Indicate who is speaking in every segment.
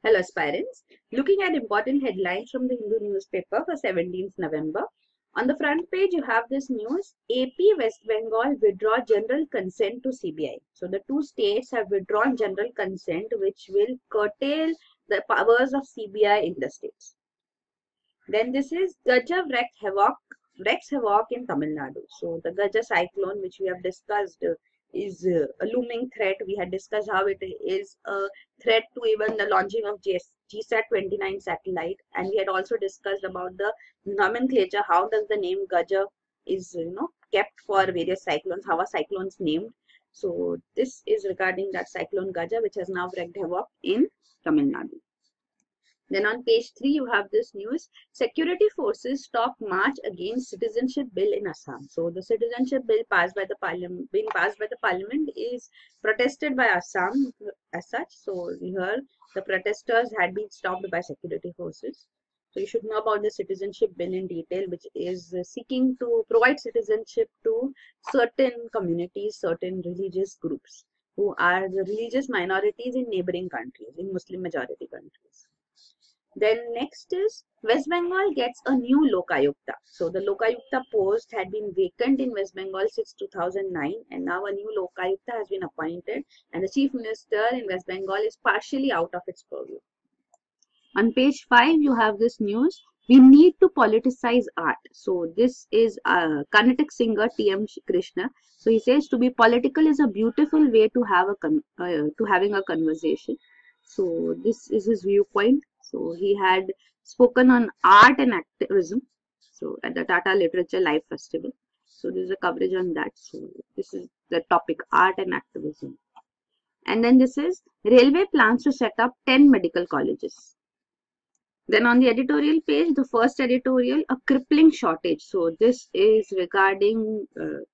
Speaker 1: Hello aspirants. Looking at important headlines from the Hindu newspaper for 17th November. On the front page you have this news: AP West Bengal withdraw general consent to CBI. So the two states have withdrawn general consent which will curtail the powers of CBI in the states. Then this is Gaja wreaks havoc in Tamil Nadu. So the Gaja cyclone which we have discussed is a looming threat. We had discussed how it is a threat to even the launching of GSAT-29 satellite, and we had also discussed about the nomenclature. How does the name Gaja is kept for various cyclones? How are cyclones named? So this is regarding that cyclone Gaja, which has now wreaked havoc in Tamil Nadu. Then on page 3 you have this news: security forces stop march against citizenship bill in Assam. So the citizenship bill passed by the parliament is protested by Assam as such. So here the protesters had been stopped by security forces. So you should know about the citizenship bill in detail, which is seeking to provide citizenship to certain communities, certain religious groups who are the religious minorities in neighboring countries, in Muslim majority countries. Then next is West Bengal gets a new Lokayukta. So the Lokayukta post had been vacant in West Bengal since 2009, and now a new Lokayukta has been appointed, and the Chief Minister in West Bengal is partially out of its purview. On page 5 you have this news: we need to politicize art. So this is Carnatic singer T.M. Krishna. So he says to be political is a beautiful way to have having a conversation. So this is his viewpoint. So he had spoken on art and activism, so at the Tata Literature Live Festival. So there is a coverage on that. So this is the topic, art and activism. And then this is railway plans to set up 10 medical colleges. Then on the editorial page, the first editorial, a crippling shortage. So this is regarding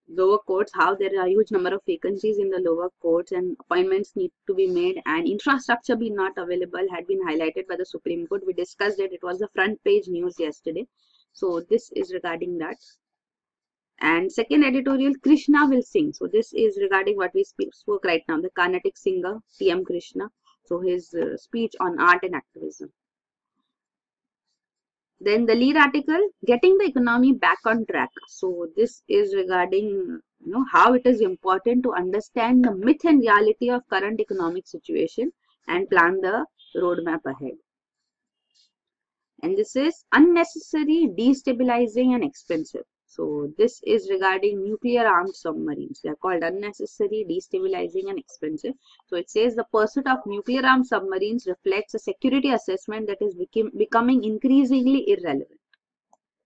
Speaker 1: lower courts, how there are a huge number of vacancies in the lower courts and appointments need to be made and infrastructure be not available, had been highlighted by the Supreme Court. We discussed it. It was the front page news yesterday. So this is regarding that. And second editorial, Krishna will sing. So this is regarding what we spoke right now, the Carnatic singer T.M. Krishna. So his speech on art and activism. Then the lead article, getting the economy back on track. So this is regarding how it is important to understand the myth and reality of current economic situation and plan the roadmap ahead. And this is unnecessary, destabilizing and expensive. So this is regarding nuclear armed submarines. They are called unnecessary, destabilizing and expensive. So it says the pursuit of nuclear armed submarines reflects a security assessment that is becoming increasingly irrelevant.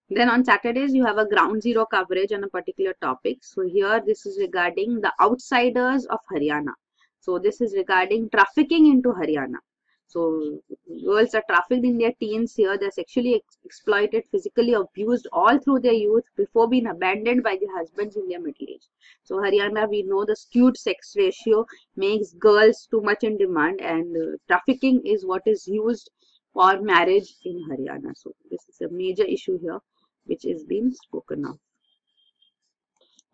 Speaker 1: Then on Saturdays you have a ground zero coverage on a particular topic. So here this is regarding the outsiders of Haryana. So this is regarding trafficking into Haryana. So girls are trafficked in their teens here. They are sexually exploited, physically abused all through their youth before being abandoned by their husbands in their middle age. So Haryana, we know the skewed sex ratio makes girls too much in demand, and trafficking is what is used for marriage in Haryana. So this is a major issue here which is being spoken of.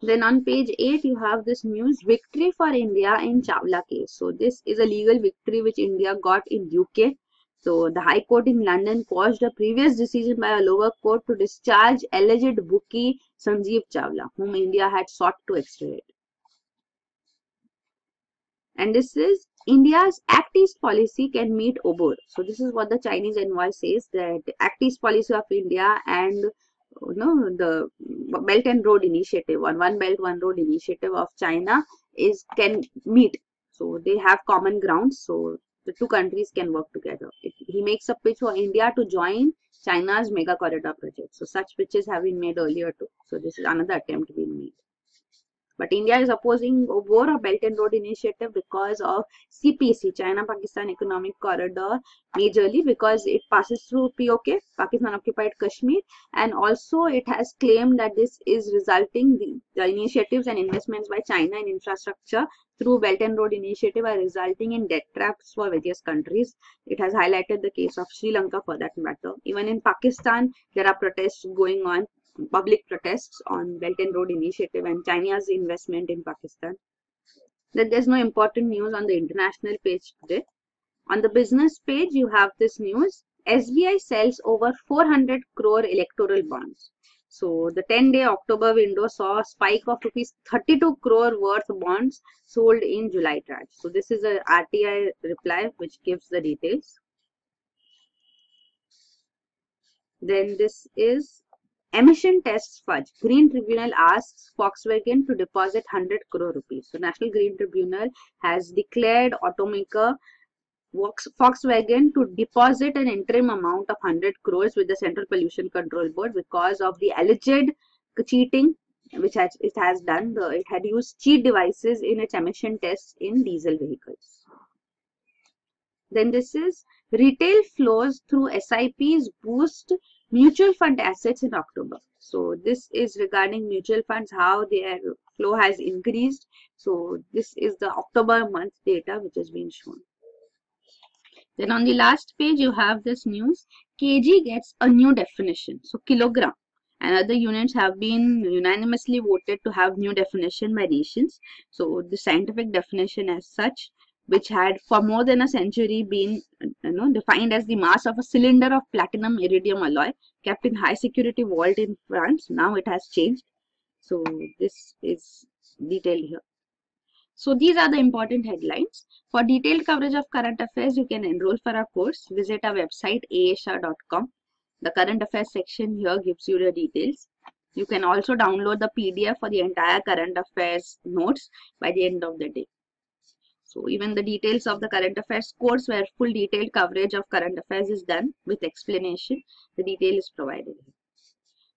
Speaker 1: Then on page 8 you have this news: victory for India in Chawla case. So this is a legal victory which India got in UK. So the High Court in London quashed a previous decision by a lower court to discharge alleged bookie Sanjeev Chawla, whom India had sought to extradite. And this is India's Act East policy can meet OBOR. So this is what the Chinese envoy says, that Act East policy of India and the Belt and Road Initiative, or One Belt One Road Initiative of China can meet. So they have common grounds. So the two countries can work together. He makes a pitch for India to join China's mega corridor project. So such pitches have been made earlier too. So this is another attempt being made. But India is opposing OBOR, or Belt and Road Initiative, because of CPC, China-Pakistan Economic Corridor, majorly because it passes through POK, Pakistan Occupied Kashmir, and also it has claimed that this is resulting, the initiatives and investments by China in infrastructure through Belt and Road Initiative are resulting in debt traps for various countries. It has highlighted the case of Sri Lanka for that matter. Even in Pakistan, there are protests going on, public protests on Belt and Road Initiative and China's investment in Pakistan. Then there's no important news on the international page today. On the business page, you have this news. SBI sells over 400 crore electoral bonds. So the 10-day October window saw a spike of rupees 32 crore worth bonds sold in July tranche. So this is a RTI reply which gives the details. Then this is emission tests fudge. Green Tribunal asks Volkswagen to deposit 100 crore rupees. So National Green Tribunal has declared automaker Volkswagen to deposit an interim amount of 100 crores with the Central Pollution Control Board because of the alleged cheating which it has done. It had used cheat devices in its emission tests in diesel vehicles. Then this is retail flows through SIPs boost mutual fund assets in October. So this is regarding mutual funds, how their flow has increased. So this is the October month data which has been shown. Then on the last page, you have this news. kg gets a new definition. So kilogram and other units have been unanimously voted to have new definition by nations. So the scientific definition as such, which had for more than a century been defined as the mass of a cylinder of platinum iridium alloy kept in high security vault in France. Now it has changed. So this is detailed here. So these are the important headlines. For detailed coverage of current affairs, you can enroll for our course. Visit our website aashah.com. The current affairs section here gives you the details. You can also download the PDF for the entire current affairs notes by the end of the day. So even the details of the current affairs course where full detailed coverage of current affairs is done with explanation, the detail is provided.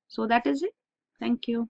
Speaker 1: So that is it. Thank you.